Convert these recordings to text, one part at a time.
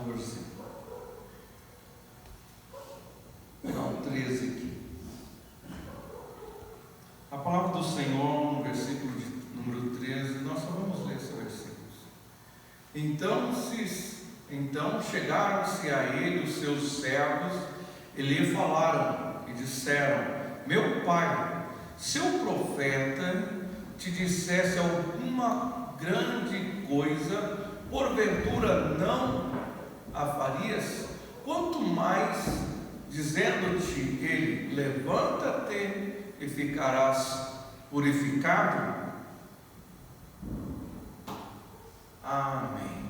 14. Não, 13 aqui. A palavra do Senhor, no versículo número 13, nós só vamos ler esse versículo. Então chegaram-se a ele os seus servos e lhe falaram e disseram: meu pai, se o profeta te dissesse alguma grande coisa, porventura não a farias? Quanto mais dizendo-te ele: levanta-te e ficarás purificado? Amém.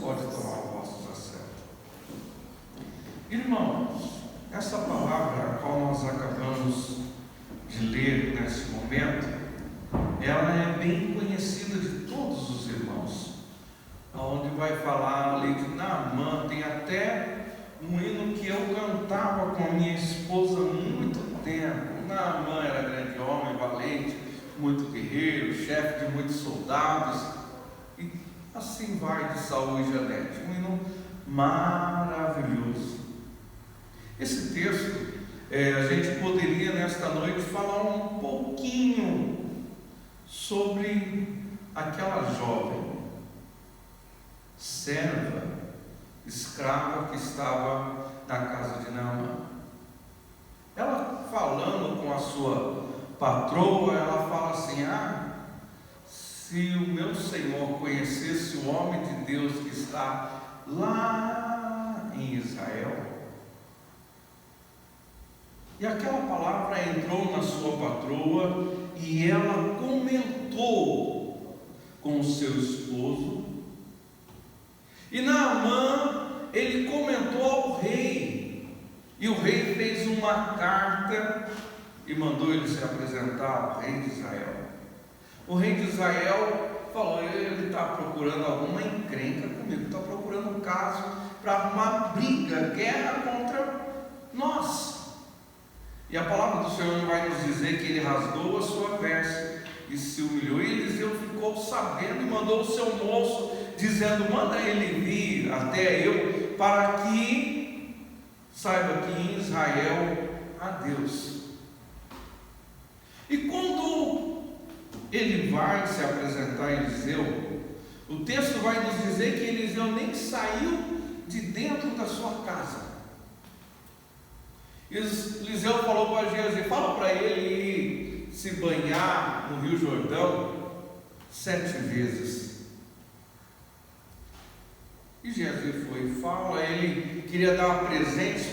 Pode tomar o vosso assento. Irmãos, essa palavra a qual nós acabamos de ler nesse momento, ela é bem conhecida de todos os irmãos, onde vai falar ali de Naamã. Tem até um hino que eu cantava com a minha esposa há muito tempo. Naamã era grande homem, valente, muito guerreiro, chefe de muitos soldados, e assim vai de Saul e Janete. Um hino maravilhoso. Esse texto, a gente poderia nesta noite falar um pouquinho sobre aquela jovem serva, escrava que estava na casa de Naamã. Ela falando com a sua patroa, ela fala assim: se o meu Senhor conhecesse o homem de Deus que está lá em Israel. E aquela palavra entrou na sua patroa e ela comentou com o seu esposo. E Naamã, ele comentou ao rei, e o rei fez uma carta e mandou ele se apresentar ao rei de Israel. O rei de Israel falou: ele está procurando alguma encrenca comigo, está procurando um caso para arrumar briga, guerra contra nós. E a palavra do Senhor vai nos dizer que ele rasgou a sua veste e se humilhou. E Eliseu ficou sabendo e mandou o seu moço, dizendo: manda ele vir até eu, para que saiba que em Israel há Deus. E quando ele vai se apresentar a Eliseu, o texto vai nos dizer que Eliseu nem saiu de dentro da sua casa. Eliseu falou para Geazi: fala para ele ir se banhar no Rio Jordão 7 vezes. E Geazi foi e fala. Ele queria dar presentes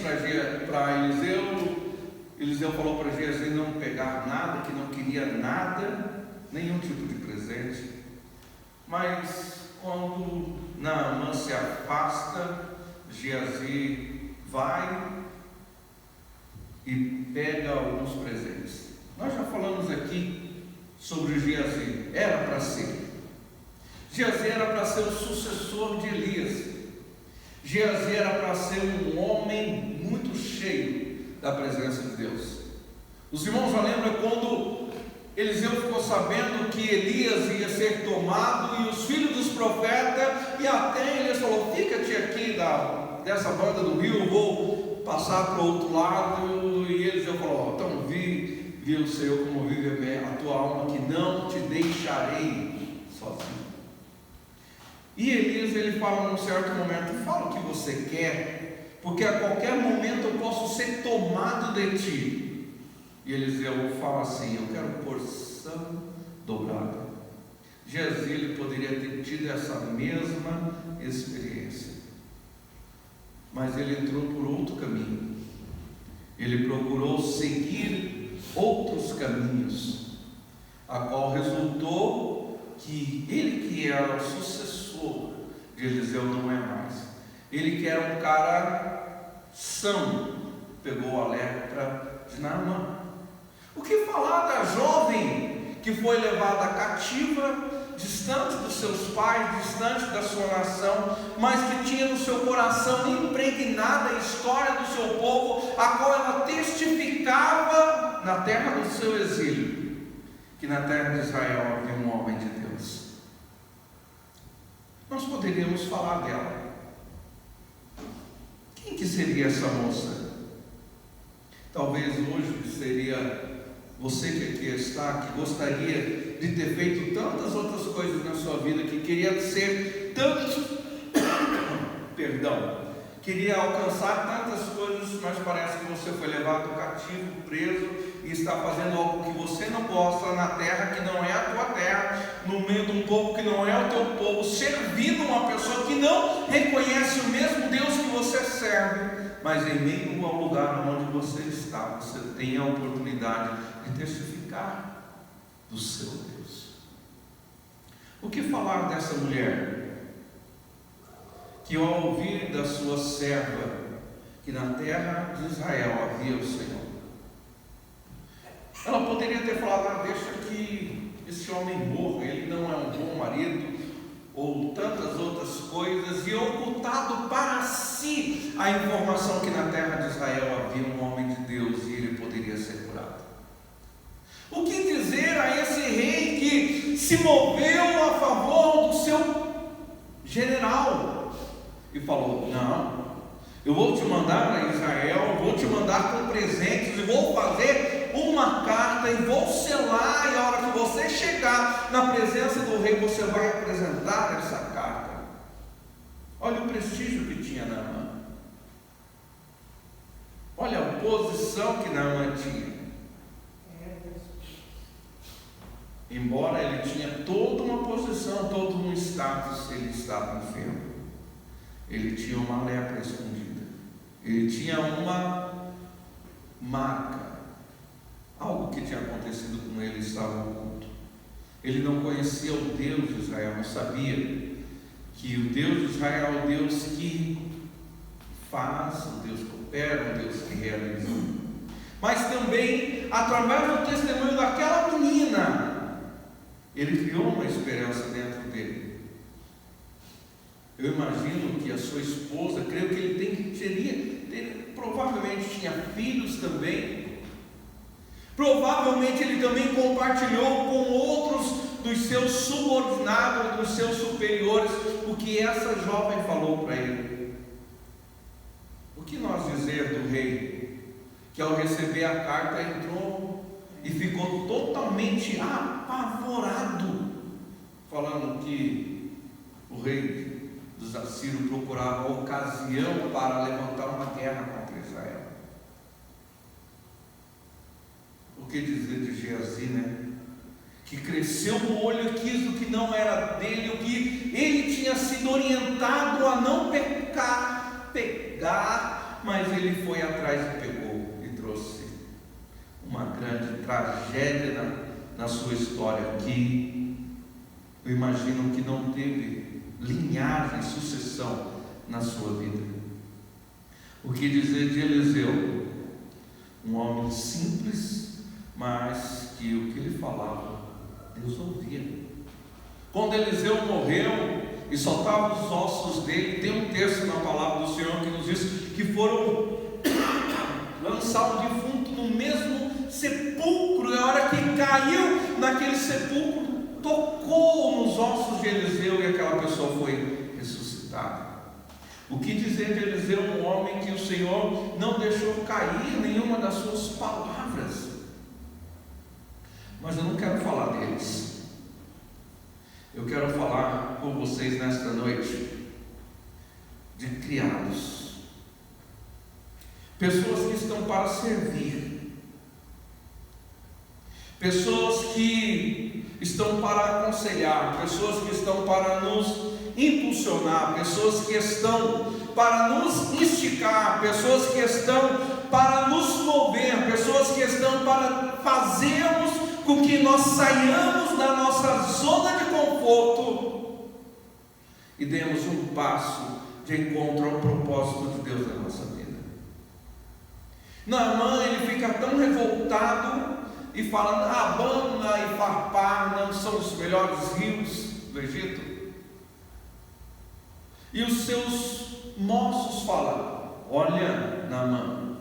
para Eliseu. Eliseu falou para Geazi não pegar nada, que não queria nada, nenhum tipo de presente. Mas quando Naamã se afasta, Geazi vai e pega alguns presentes. Nós já falamos aqui sobre Geazi. Era para ser. Geazi era para ser o sucessor de Elias. Geazi era para ser um homem muito cheio da presença de Deus. Os irmãos já lembram quando Eliseu ficou sabendo que Elias ia ser tomado, e os filhos dos profetas, e até Elias falou: fica-te aqui dessa banda do rio, eu vou passar para o outro lado. E Eliseu falou: então vi o Senhor como vive a tua alma, que não te deixarei sozinho. E Elias, ele fala num certo momento: fala o que você quer, porque a qualquer momento eu posso ser tomado de ti. E Eliseu fala assim: eu quero porção dobrada. Geazi, ele poderia ter tido essa mesma experiência, mas ele entrou por outro caminho. Ele procurou seguir outros caminhos, a qual resultou que ele, que era o sucessor de Eliseu, não é mais. Ele, que era um cara são, pegou a lepra de Naamã. O que falar da jovem que foi levada cativa, distante dos seus pais, distante da sua nação, mas que tinha no seu coração impregnada a história do seu povo, a qual ela testificava na terra do seu exílio, que na terra de Israel havia um homem de Deus. Nós poderíamos falar dela, seria essa moça? Talvez hoje seria você que aqui está, que gostaria de ter feito tantas outras coisas na sua vida, que queria ser tanto, queria alcançar tantas coisas, mas parece que você foi levado cativo, preso, e está fazendo algo que você não gosta, na terra que não é a tua terra, no meio de um povo que não é o teu povo, servindo uma pessoa que não reconhece o mesmo Deus que você serve. Mas em meio ao lugar onde você está, você tem a oportunidade de testificar do seu Deus. O que falar dessa mulher que, ao ouvir da sua serva que na terra de Israel havia o Senhor, ela poderia ter falado: deixa que esse homem morra, ele não é um bom marido, ou tantas outras coisas, e ocultado para si a informação que na terra de Israel havia um homem de Deus e ele poderia ser curado. O que dizer a esse rei que se moveu a favor do seu general e falou: não, eu vou te mandar a Israel, vou te mandar com presentes, e vou fazer uma carta e vou selar, e a hora que você chegar na presença do rei, você vai apresentar essa carta. Olha o prestígio que tinha Naamã, olha a posição que Naamã tinha. Embora ele tinha toda uma posição, todo um status, ele estava enfermo, ele tinha uma lepra escondida, ele tinha uma marca, algo que tinha acontecido com ele estava oculto. Ele não conhecia o Deus de Israel, não sabia que o Deus de Israel é o Deus que faz, o Deus que opera, o Deus que realiza. Mas também, através do testemunho daquela menina, ele criou uma esperança dentro dele. Eu imagino que a sua esposa, creio que ele provavelmente tinha filhos também. Provavelmente ele também compartilhou com outros dos seus subordinados, dos seus superiores, o que essa jovem falou para ele. O que nós dizer do rei, que ao receber a carta entrou e ficou totalmente apavorado, falando que o rei dos Assírios procurava ocasião para levantar uma guerra contra Israel. O que dizer de Geazi, né? Que cresceu no olho e quis o que não era dele, o que ele tinha sido orientado a não pegar, mas ele foi atrás e pegou, e trouxe uma grande tragédia na sua história, que eu imagino que não teve linhagem, sucessão na sua vida. O que dizer de Eliseu? Um homem simples, mas que o que ele falava, Deus ouvia. Quando Eliseu morreu e soltava os ossos dele, tem um texto na palavra do Senhor que nos diz que foram lançar o defunto no mesmo sepulcro, e a hora que caiu naquele sepulcro, tocou nos ossos de Eliseu e aquela pessoa foi ressuscitada. O que dizer de Eliseu, um homem que o Senhor não deixou cair nenhuma das suas palavras? Mas eu não quero falar deles. Eu quero falar com vocês nesta noite de criados, pessoas que estão para servir, pessoas que estão para aconselhar, pessoas que estão para nos impulsionar, pessoas que estão para nos instigar, pessoas que estão para nos mover, pessoas que estão para fazermos com que nós saiamos da nossa zona de conforto e demos um passo de encontro ao propósito de Deus na nossa vida. Naamã, ele fica tão revoltado e fala: Abana e Farpar não são os melhores rios do Egito? E os seus moços falam: olha, Naamã,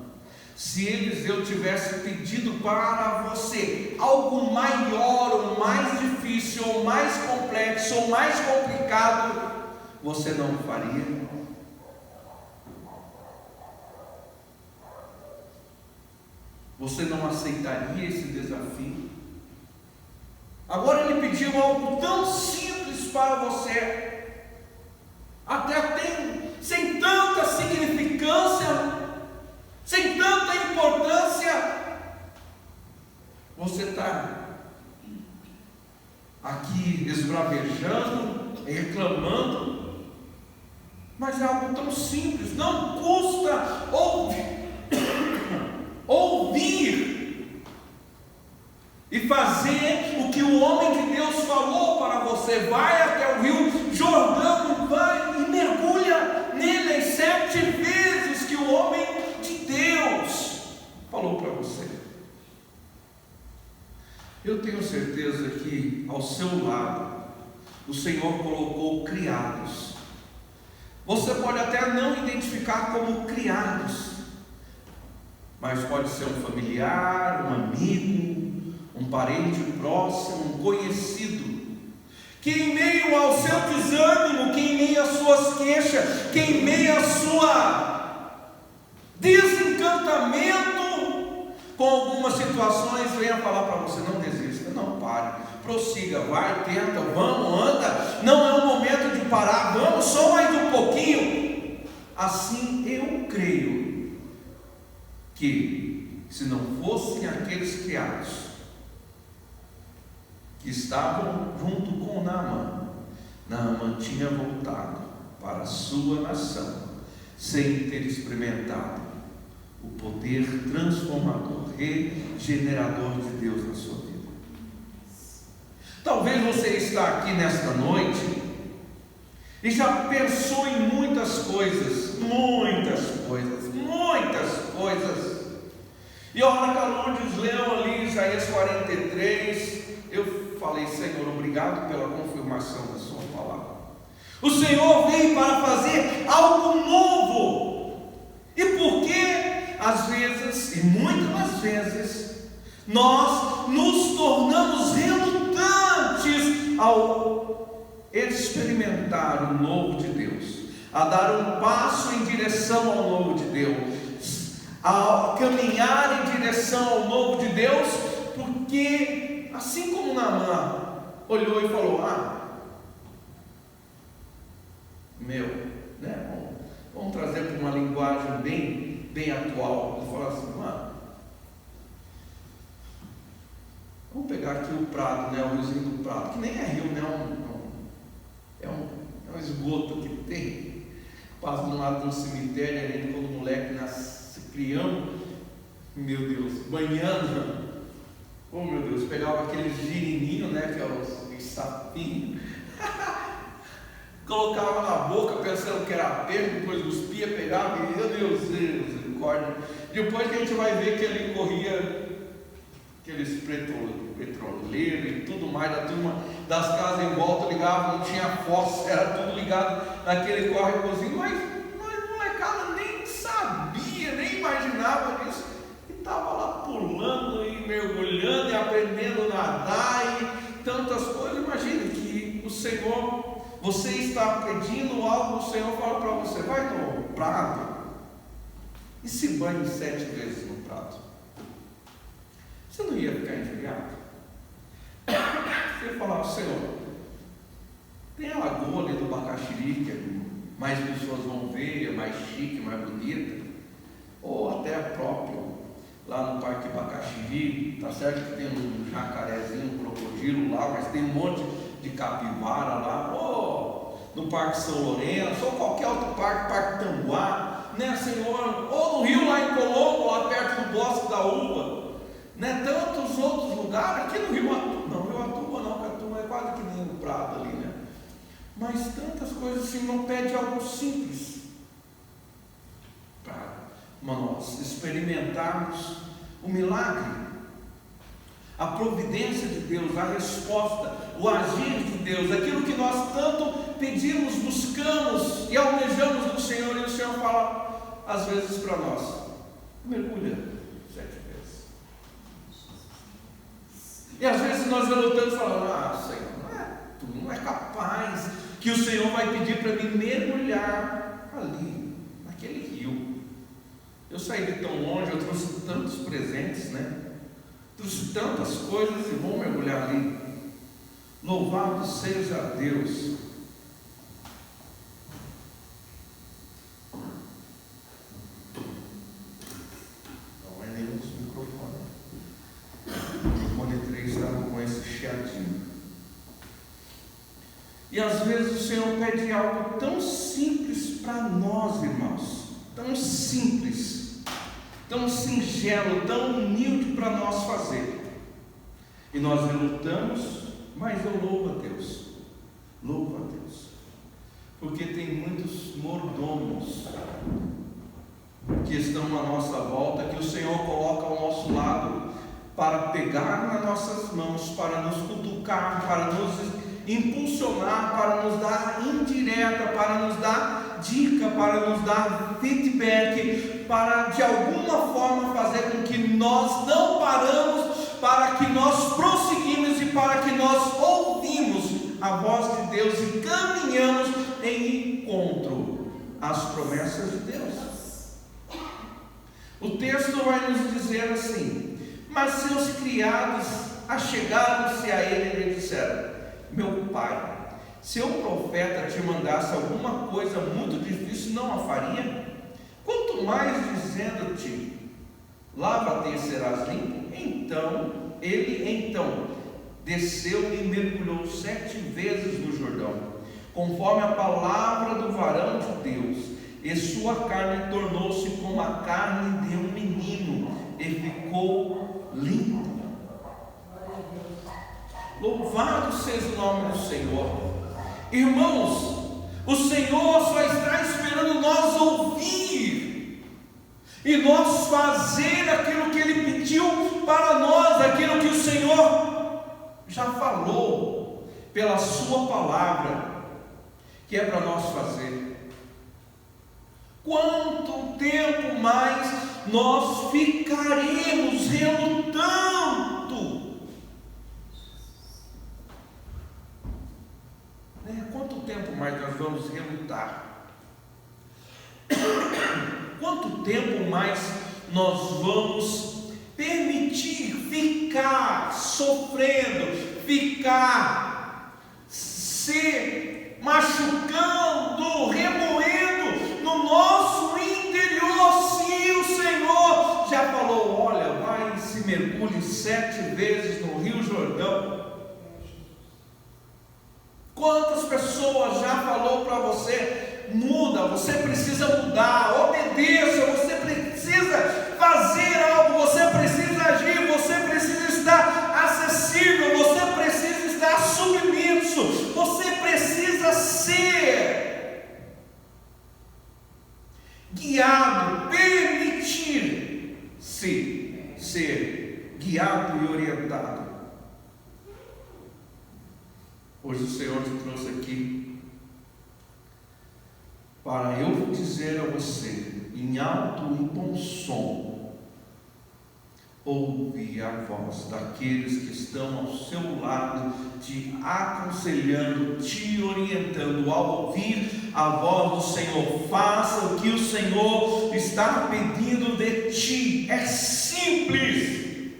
se Eliseu tivesse pedido para você algo maior, ou mais difícil, ou mais complexo, ou mais complicado, você não faria? você não aceitaria esse desafio? Agora ele pediu algo tão simples para você, até sem tanta significância, sem tanta importância. Você está aqui esbravejando, reclamando, mas é algo tão simples, não custa ouvir e fazer o que o homem de Deus falou para você. Vai até o rio Jordão, vai e mergulha nele as 7 vezes que o homem de Deus falou para você. Eu tenho certeza que ao seu lado o Senhor colocou criados. Você pode até não identificar como criados, mas pode ser um familiar, um amigo, um parente próximo, um conhecido, que em meio ao seu desânimo, que em meio às suas queixas, que em meio ao seu desencantamento com algumas situações, venha falar para você: não desista, não pare, prossiga, vai, tenta, vamos, anda, não é o momento de parar, vamos, só mais um pouquinho. Assim eu creio que, se não fossem aqueles criados que estavam junto com Naamã tinha voltado para a sua nação sem ter experimentado o poder transformador, regenerador de Deus na sua vida. Talvez você está aqui nesta noite e já pensou em muitas coisas, e a hora que a Lourdes leu ali Isaías 43, eu falei: Senhor, obrigado pela confirmação da sua palavra. O Senhor veio para fazer algo novo. E por que às vezes, e muitas das vezes, nós nos tornamos relutantes ao experimentar o novo de Deus, a dar um passo em direção ao novo de Deus, a caminhar em direção ao novo de Deus? Porque assim como Naamã olhou e falou: vamos trazer para uma linguagem bem atual. Ele falou assim: vamos pegar aqui o Prado, o riozinho do Prado, que nem é rio, é um esgoto que tem, passa do lado do cemitério, a gente, quando o moleque nasce, criando, meu Deus, banhando, oh meu Deus, pegava aquele girininho, que é os sapinhos, colocava na boca pensando que era peixe, depois cuspia, pegava e, meu Deus, misericórdia. Depois que a gente vai ver que ali corria aqueles petroleiros e tudo mais, da turma das casas em volta ligava, não tinha fósforo, era tudo ligado naquele córregozinho, mas molecada nem sabia, nem imaginava disso, e estava lá pulando e mergulhando e aprendendo a nadar e tantas coisas. Imagine que o Senhor, você está pedindo algo, o Senhor fala para você: vai no prado e se banhe 7 vezes no prado. Você não ia ficar injuriado? Você ia falar: Senhor, tem a lagoa ali do Bacaxiri, que mais pessoas vão ver, é mais chique, mais bonita, ou até próprio lá no Parque Bacaxiri, tá certo que tem um jacarezinho, um crocodilo lá, mas tem um monte de capivara lá, ou no Parque São Lourenço, ou qualquer outro Parque Tanguá, Senhor, ou no Rio lá em Colombo, lá perto do Bosque da Uva, tantos outros lugares, aqui no Rio Atuba não, porque a turma é quase que nem o Prado ali, mas tantas coisas assim. Não pede algo simples para nós experimentarmos o milagre, a providência de Deus, a resposta, o agir de Deus, aquilo que nós tanto pedimos, buscamos e almejamos do Senhor. E o Senhor fala às vezes para nós: mergulha 7 vezes. E às vezes nós relutamos, falando: Senhor, tu não é capaz, que o Senhor vai pedir para mim mergulhar ali, naquele rio. Eu saí de tão longe, eu trouxe tantos presentes, né? Trouxe tantas coisas e vou mergulhar ali. Louvado seja Deus. Não é nenhum dos microfones. O microfone 3 estava com esse chiadinho. E às vezes o Senhor pede algo tão simples para nós, irmãos. Tão simples, tão singelo, tão humilde para nós fazer. E nós relutamos, mas eu louvo a Deus. Louvo a Deus. Porque tem muitos mordomos que estão à nossa volta, que o Senhor coloca ao nosso lado para pegar nas nossas mãos, para nos cutucar, para nos impulsionar, para nos dar indireta, para nos dar dica, para nos dar feedback, para de alguma forma fazer com que nós não paramos, para que nós prosseguimos e para que nós ouvimos a voz de Deus e caminhamos em encontro às promessas de Deus. O texto vai nos dizer assim: mas seus criados achegaram-se a ele e lhe disseram: meu pai, se o profeta te mandasse alguma coisa muito difícil, não a faria? Quanto mais dizendo-te, lava-te e serás limpo. Ele desceu e mergulhou 7 vezes no Jordão, conforme a palavra do varão de Deus, e sua carne tornou-se como a carne de um menino, e ficou limpo. Louvado seja o nome do Senhor. Irmãos, o Senhor só está esperando nós ouvir e nós fazer aquilo que Ele pediu para nós, aquilo que o Senhor já falou pela sua palavra, que é para nós fazer. Quanto tempo mais nós ficaremos relutando? Quanto tempo mais nós vamos relutar? Quanto tempo mais nós vamos permitir ficar sofrendo, ficar se machucando, remoendo no nosso interior, se o Senhor já falou: olha, vai e se mergulhe 7 vezes no Rio Jordão? Quantas pessoas já falou para você: muda, você precisa mudar, obedeça, você precisa fazer algo, você precisa agir, você precisa estar acessível, você precisa estar submisso, você precisa ser guiado, permitir-se ser guiado e orientado. Hoje o Senhor te trouxe aqui para eu dizer a você, em alto e bom som, ouve a voz daqueles que estão ao seu lado, te aconselhando, te orientando. Ao ouvir a voz do Senhor, faça o que o Senhor está pedindo de ti. É simples,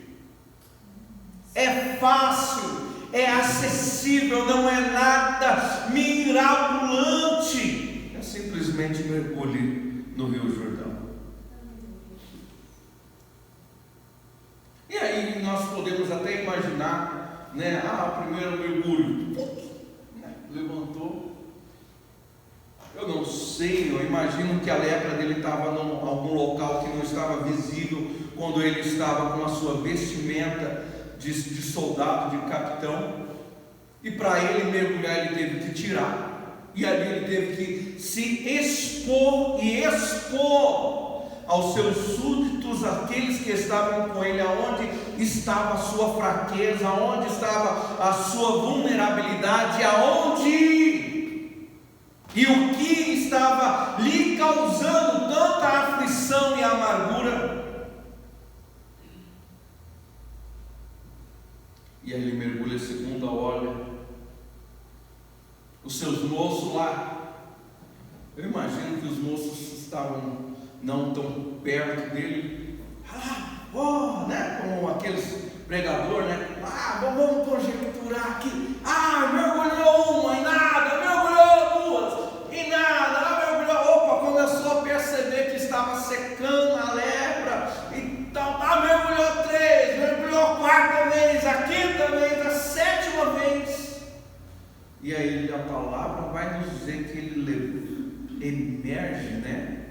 é fácil, é acessível, não é nada mirabolante. É simplesmente mergulhe no Rio Jordão. E aí nós podemos até imaginar, né? Primeiro mergulho, levantou. Eu não sei, eu imagino que a lepra dele estava em algum local que não estava visível quando ele estava com a sua vestimenta de soldado, de capitão, e para ele mergulhar ele teve que tirar, e ali ele teve que se expor e expor aos seus súditos, aqueles que estavam com ele, aonde estava a sua fraqueza, aonde estava a sua vulnerabilidade, aonde e o que estava lhe causando tanta aflição e amargura. E aí ele mergulha, a segunda, olha os seus moços lá. Eu imagino que os moços estavam não tão perto dele, né? Como aqueles pregadores, né? Vamos conjecturar aqui. Mergulhou uma e nada, mergulhou duas e nada, mergulhou. Começou a perceber que estava secando a lepra e tal. Mergulhou 3, mergulhou a 4ª vez, a 5ª vez, a 7ª vez. E aí a palavra vai nos dizer que ele emerge, né,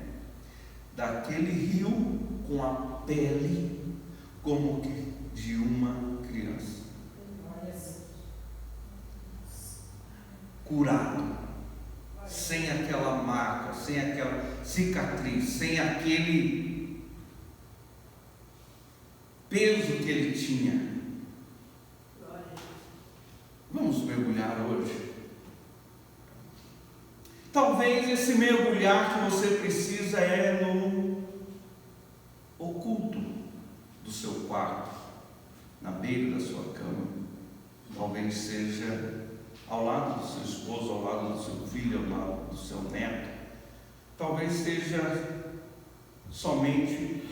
daquele rio com a pele como que de uma criança, curado, sem aquela marca, sem aquela cicatriz, sem aquele peso que ele tinha. Vamos mergulhar hoje. Talvez esse mergulhar que você precisa é no oculto do seu quarto, na beira da sua cama. Talvez seja ao lado do seu esposo, ao lado do seu filho, ao lado do seu neto. Talvez seja somente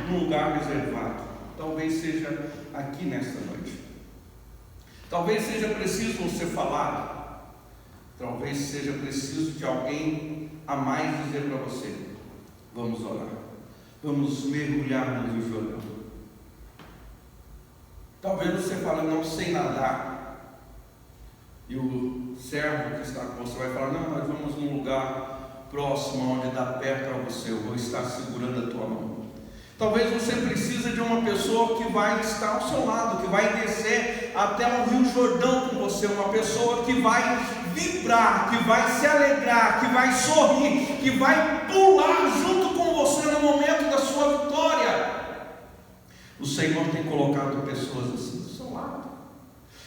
num lugar reservado. Talvez seja aqui nesta noite. Talvez seja preciso você falar. Talvez seja preciso de alguém a mais dizer para você: vamos orar, vamos mergulhar no Rio Jordão. Talvez você fale: não sei nadar. E o servo que está com você vai falar: não, nós vamos num lugar próximo, onde dá pé para você, eu vou estar segurando a tua mão. Talvez você precise de uma pessoa que vai estar ao seu lado, que vai descer até o Rio Jordão com você, uma pessoa que vai vibrar, que vai se alegrar, que vai sorrir, que vai pular junto com você no momento da sua vitória. O Senhor tem colocado pessoas assim do seu lado,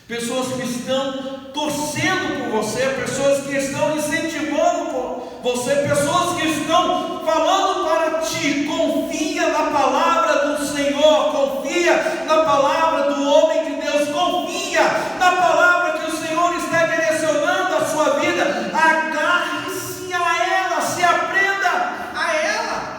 pessoas que estão torcendo por você, pessoas que estão incentivando por você, pessoas que estão falando para ti: confia na palavra do Senhor, confia na palavra do homem de Deus, confia na palavra que o Senhor está direcionando a sua vida. Agarre-se a ela, se aprenda a ela.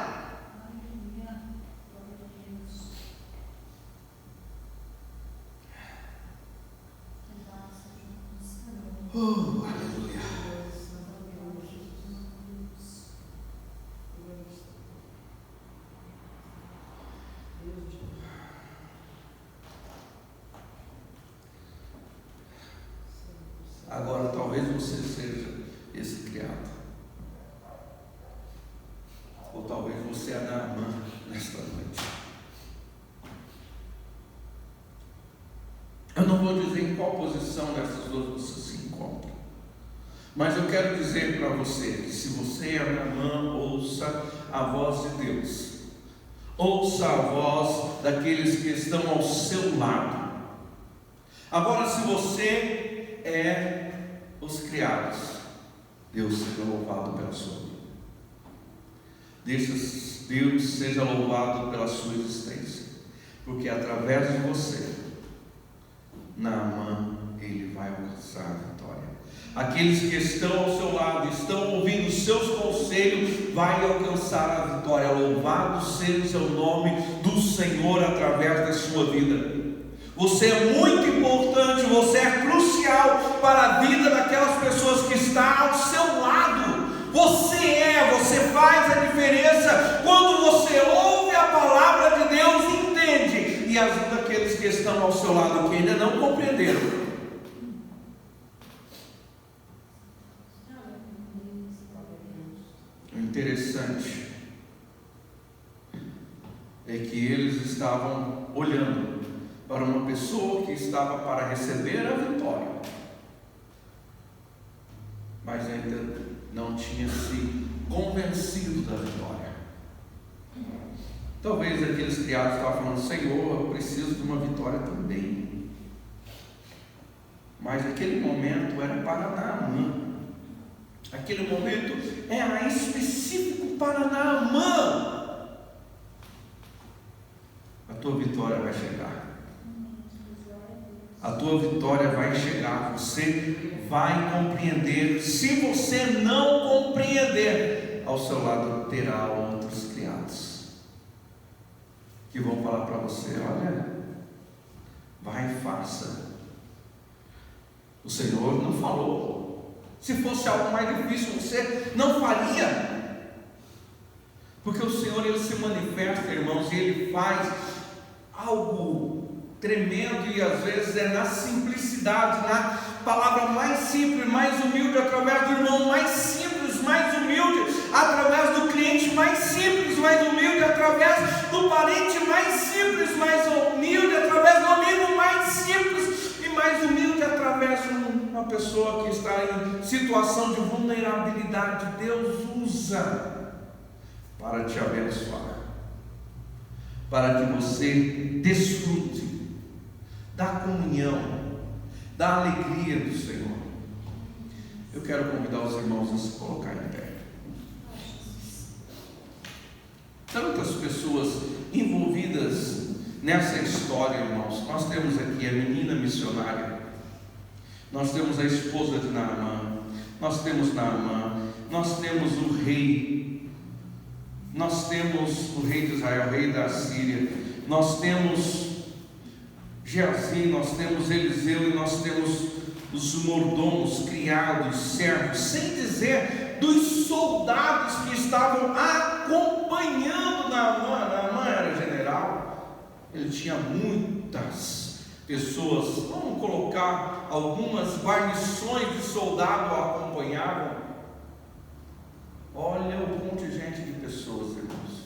Aleluia. Agora, talvez você seja esse criado, ou talvez você é Naamã nesta noite. Eu não vou dizer em qual posição dessas duas você se encontra, mas eu quero dizer para você que se você é Naamã, ouça a voz de Deus, ouça a voz daqueles que estão ao seu lado. Agora, se você é os criados, Deus seja louvado pela sua vida. Deus seja louvado pela sua existência, porque através de você, Naamã, ele vai alcançar a vitória. Aqueles que estão ao seu lado, estão ouvindo os seus conselhos, vai alcançar a vitória. Louvado seja o nome do Senhor através da sua vida. Você é muito importante, você é crucial para a vida daquelas pessoas que estão ao seu lado. Você faz a diferença quando você ouve a palavra de Deus e entende, e ajuda aqueles que estão ao seu lado que ainda não compreenderam. O interessante é que eles estavam olhando para uma pessoa que estava para receber a vitória, mas ainda não tinha se convencido da vitória. Talvez aqueles criados estavam falando: Senhor, eu preciso de uma vitória também. Mas aquele momento era para Naamã. Aquele momento era específico para Naamã. A tua vitória vai chegar. A tua vitória vai chegar. Você vai compreender. Se você não compreender, a ao seu lado terá outros criados que vão falar para você: olha, vai e faça. O Senhor não falou. Se fosse algo mais difícil, você não faria. Porque o Senhor, Ele se manifesta, irmãos, e Ele faz algo tremendo, e às vezes é na simplicidade, na palavra mais simples, mais humilde, através do irmão mais simples, mais humilde, através do cliente mais simples, mais humilde, através do parente mais simples, mais humilde, através do amigo mais simples e mais humilde, através de uma pessoa que está em situação de vulnerabilidade. Deus usa para te abençoar, para que você desfrute da comunhão, da alegria do Senhor. Eu quero convidar os irmãos a se colocar em pé. Tantas pessoas envolvidas nessa história, irmãos. Nós temos aqui a menina missionária, nós temos a esposa de Naamã, nós temos Naamã, nós temos o rei, nós temos o rei de Israel, o rei da Síria, nós temos Geazi, nós temos Eliseu, e nós temos os mordomos, criados, servos, sem dizer dos soldados que estavam acompanhando Naamã. Naamã era general, ele tinha muitas pessoas, vamos colocar algumas guarnições de soldados o acompanhavam. Olha o contingente de pessoas, irmãos.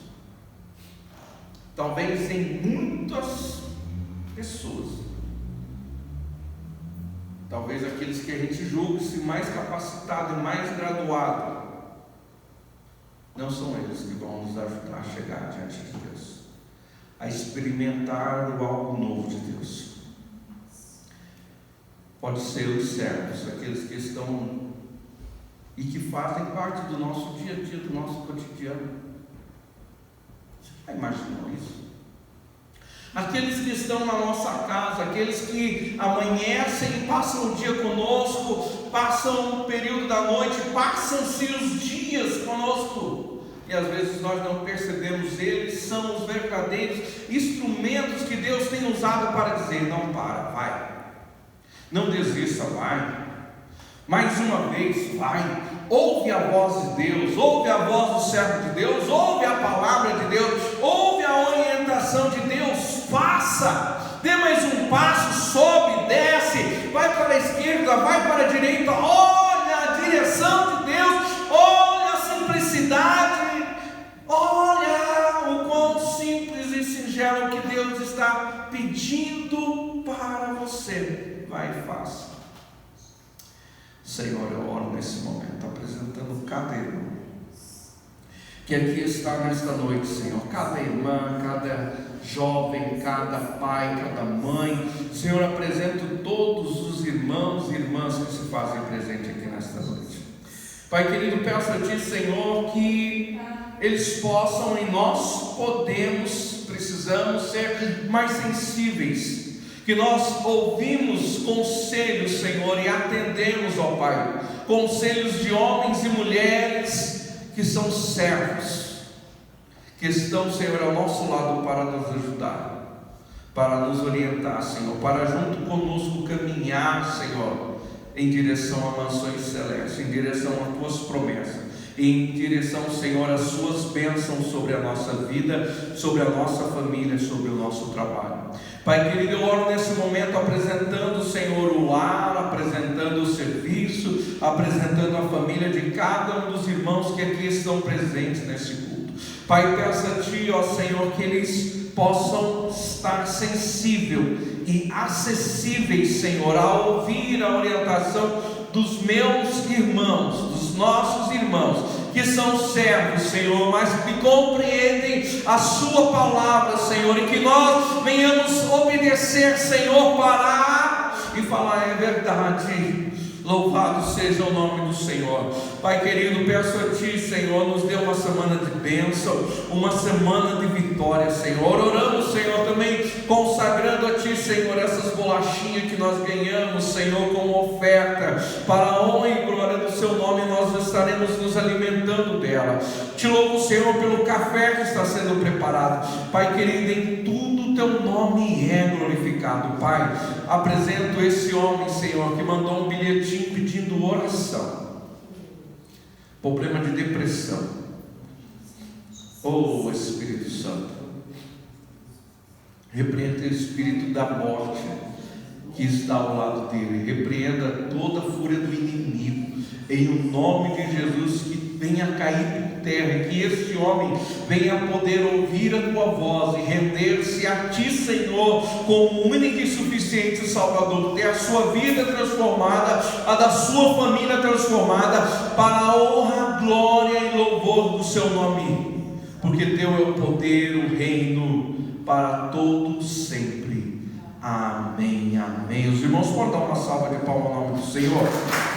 Talvez em muitas pessoas, talvez aqueles que a gente julgue-se mais capacitado e mais graduado, não são eles que vão nos ajudar a chegar diante de Deus, a experimentar o algo novo de Deus. Pode ser os servos, aqueles que estão e que fazem parte do nosso dia a dia, do nosso cotidiano. Você já imaginou isso? Aqueles que estão na nossa casa, aqueles que amanhecem e passam o dia conosco, passam um período da noite, passam-se os dias conosco, e às vezes nós não percebemos. Eles são os verdadeiros instrumentos que Deus tem usado para dizer: não para, vai, não desista, vai, mais uma vez, vai, ouve a voz de Deus, ouve a voz do servo de Deus, ouve a palavra de Deus, ouve a orientação de Deus, faça, dê mais um passo, sobe, desce, vai para a esquerda, vai para a direita, olha a direção de Deus, olha a simplicidade, olha o quão simples e singelo que Deus está pedindo para você. Vai e faça. Senhor, eu oro nesse momento, apresentando cada irmão que aqui está nesta noite, Senhor, cada irmã, cada jovem, cada pai, cada mãe. Senhor, apresento todos os irmãos e irmãs que se fazem presente aqui nesta noite. Pai querido, peço a Ti, Senhor, que eles possam, e nós precisamos ser mais sensíveis, que nós ouvimos conselhos, Senhor, e atendemos, ó Pai, conselhos de homens e mulheres que são servos, que estão, Senhor, ao nosso lado para nos ajudar, para nos orientar, Senhor, para junto conosco caminhar, Senhor, em direção a mansões celestes, em direção a Tuas promessas, em direção, Senhor, às Suas bênçãos sobre a nossa vida, sobre a nossa família, sobre o nosso trabalho. Pai querido, eu oro nesse momento apresentando, Senhor, o lar, apresentando o serviço, apresentando a família de cada um dos irmãos que aqui estão presentes nesse culto. Pai, peço a Ti, ó Senhor, que eles possam estar sensíveis e acessíveis, Senhor, a ouvir a orientação dos meus irmãos, dos nossos irmãos, que são servos, Senhor, mas que compreendem a Sua palavra, Senhor, e que nós venhamos obedecer, Senhor, parar e falar: é verdade, Louvado seja o nome do Senhor. Pai querido, peço a Ti, Senhor, nos dê uma semana de bênção, uma semana de vitória, Senhor. Oramos, Senhor, também consagrando a Ti, Senhor, essas bolachinhas que nós ganhamos, Senhor, como oferta, para a honra e glória do Seu nome. Nós estaremos nos alimentando dela. Te louvo, Senhor, pelo café que está sendo preparado. Pai querido, em tudo Teu nome é glorificado. Pai, apresento esse homem, Senhor, que mandou um bilhetinho pedindo oração, problema de depressão. Oh Espírito Santo, repreenda o espírito da morte que está ao lado dele, repreenda toda a fúria do inimigo, em o nome de Jesus, que venha cair por terra, que este homem venha poder ouvir a Tua voz e render-se a Ti, Senhor, como único e suficiente Salvador, ter a sua vida transformada, a da sua família transformada, para a honra, glória e louvor do Seu nome, porque Teu é o poder, o reino, para todos sempre. Amém, amém. Os irmãos podem dar uma salva de palmas ao nome do Senhor.